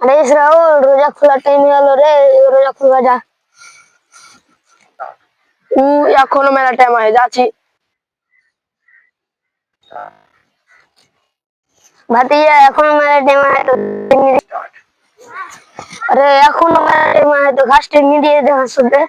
अरे इस राहुल रोजा खुला टाइम হলো রে रोजा खुलवा जा এখনো মেলা টাইম হয়ে যাচ্ছি ভাতিজা এখনো মেলা টাইম হয় তো আরে এখনো মেলা টাইম হয় তো ঘাসটা নিয়ে দিয়ে দেখা শুনতে